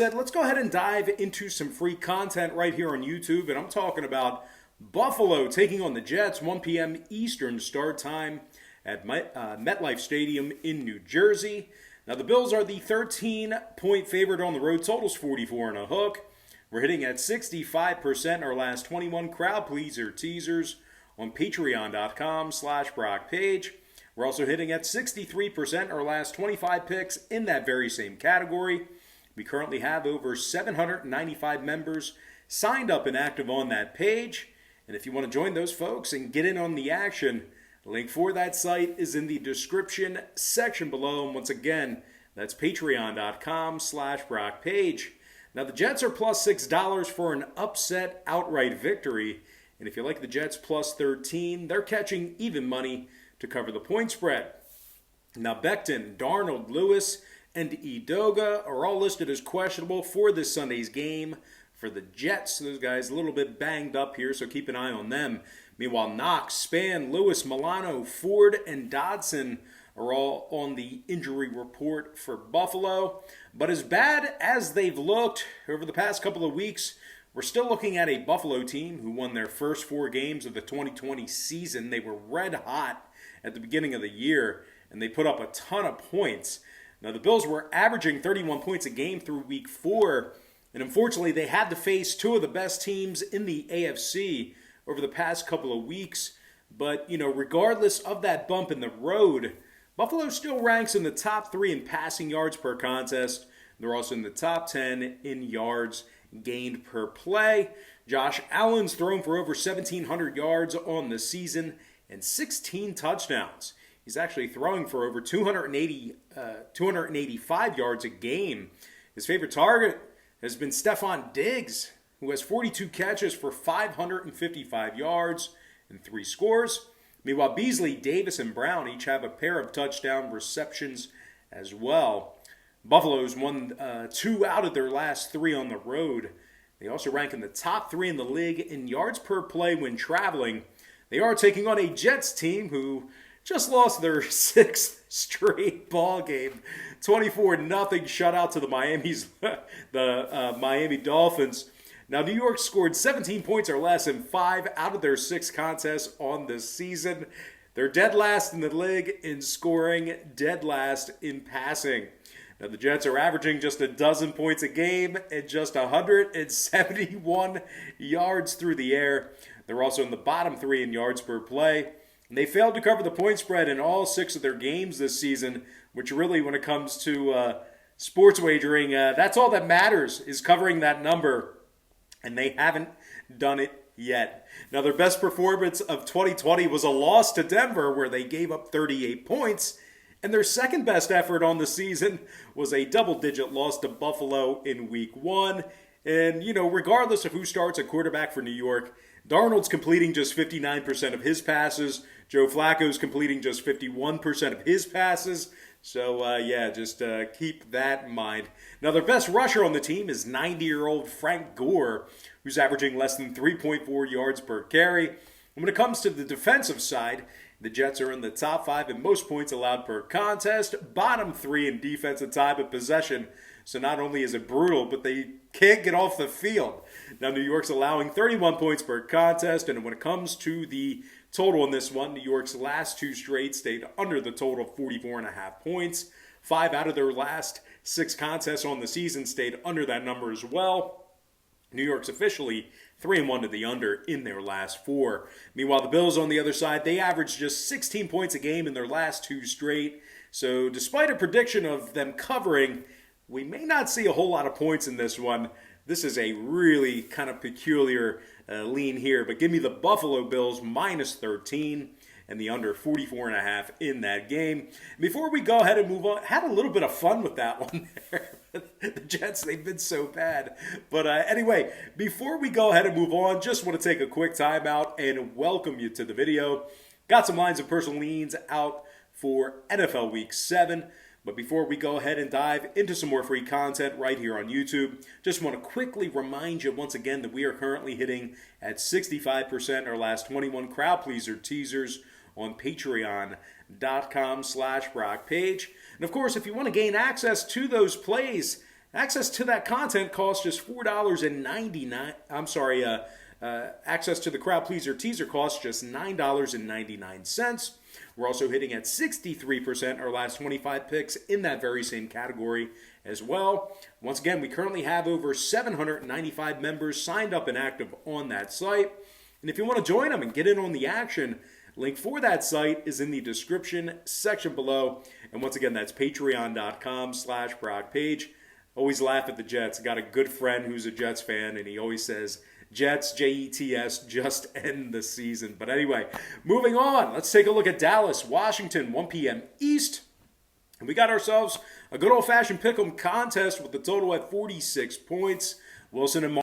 Let's go ahead and dive into some free content right here on YouTube. And I'm talking about Buffalo taking on the Jets, 1 p.m. Eastern start time at MetLife Stadium in New Jersey. Now, the Bills are the 13-point favorite on the road. Total's 44 and a hook. We're hitting at 65% our last 21 crowd pleaser teasers on patreon.com/BrockPage. We're also hitting at 63% our last 25 picks in that very same category. We currently have over 795 members signed up and active on that page. And if you want to join those folks and get in on the action, the link for that site is in the description section below. And once again, that's patreon.com/BrockPage. Now, the Jets are plus $6 for an upset outright victory. And if you like the Jets plus 13, they're catching even money to cover the point spread. Now, Becton, Darnold, Lewis, and Edoga are all listed as questionable for this Sunday's game for the Jets. Those guys a little bit banged up here, so keep an eye on them. Meanwhile, Knox, Span, Lewis, Milano, Ford, and Dodson are all on the injury report for Buffalo. But as bad as they've looked over the past couple of weeks, we're still looking at a Buffalo team who won their first 4 games of the 2020 season. They were red hot at the beginning of the year, and they put up a ton of points. Now, the Bills were averaging 31 points a game through week 4, and unfortunately, they had to face 2 of the best teams in the AFC over the past couple of weeks. But, regardless of that bump in the road, Buffalo still ranks in the top 3 in passing yards per contest. They're also in the top 10 in yards gained per play. Josh Allen's thrown for over 1,700 yards on the season and 16 touchdowns. He's actually throwing for over 285 yards a game. His favorite target has been Stephon Diggs, who has 42 catches for 555 yards and 3 scores. Meanwhile, Beasley, Davis, and Brown each have a pair of touchdown receptions as well. Buffalo's won 2 out of their last 3 on the road. They also rank in the top 3 in the league in yards per play when traveling. They are taking on a Jets team who just lost their 6th straight ball game, 24-0 shutout to the Miami Dolphins. Now, New York scored 17 points or less in 5 out of their 6 contests on the season. They're dead last in the league in scoring, dead last in passing. Now, the Jets are averaging just a dozen points a game and just 171 yards through the air. They're also in the bottom 3 in yards per play. And they failed to cover the point spread in all 6 of their games this season, which really, when it comes to sports wagering, that's all that matters is covering that number. And they haven't done it yet. Now, their best performance of 2020 was a loss to Denver, where they gave up 38 points. And their second best effort on the season was a double-digit loss to Buffalo in week 1. And, regardless of who starts at quarterback for New York, Darnold's completing just 59% of his passes. Joe Flacco's completing just 51% of his passes. So, just keep that in mind. Now, their best rusher on the team is 90-year-old Frank Gore, who's averaging less than 3.4 yards per carry. And when it comes to the defensive side, the Jets are in the top 5 in most points allowed per contest, bottom 3 in defensive time of possession. So not only is it brutal, but they can't get off the field. Now, New York's allowing 31 points per contest, and when it comes to the total in this one, New York's last 2 straight stayed under the total of 44.5 points. 5 out of their last 6 contests on the season stayed under that number as well. New York's officially 3-1 to the under in their last 4. Meanwhile, the Bills on the other side, they averaged just 16 points a game in their last 2 straight. So despite a prediction of them covering, we may not see a whole lot of points in this one. This is a really kind of peculiar lean here. But give me the Buffalo Bills minus 13 and the under 44.5 in that game. Before we go ahead and move on, had a little bit of fun with that one there. The Jets, they've been so bad. But anyway, before we go ahead and move on, just want to take a quick time out and welcome you to the video. Got some lines of personal leans out for NFL Week 7. But before we go ahead and dive into some more free content right here on YouTube, just want to quickly remind you once again that we are currently hitting at 65% our last 21 crowd pleaser teasers on patreon.com/BrockPage. And of course, if you want to gain access to those plays, Access to that content costs just $4.99. Access to the Crowd Pleaser teaser costs just $9.99. We're also hitting at 63% our last 25 picks in that very same category as well. Once again, we currently have over 795 members signed up and active on that site. And if you want to join them and get in on the action, link for that site is in the description section below. And once again, that's patreon.com/BrockPage. Always laugh at the Jets. I got a good friend who's a Jets fan, and he always says, Jets, Jets, just end the season. But anyway, moving on. Let's take a look at Dallas, Washington, 1 p.m. East. And we got ourselves a good old-fashioned pick'em contest with the total at 46 points. Wilson and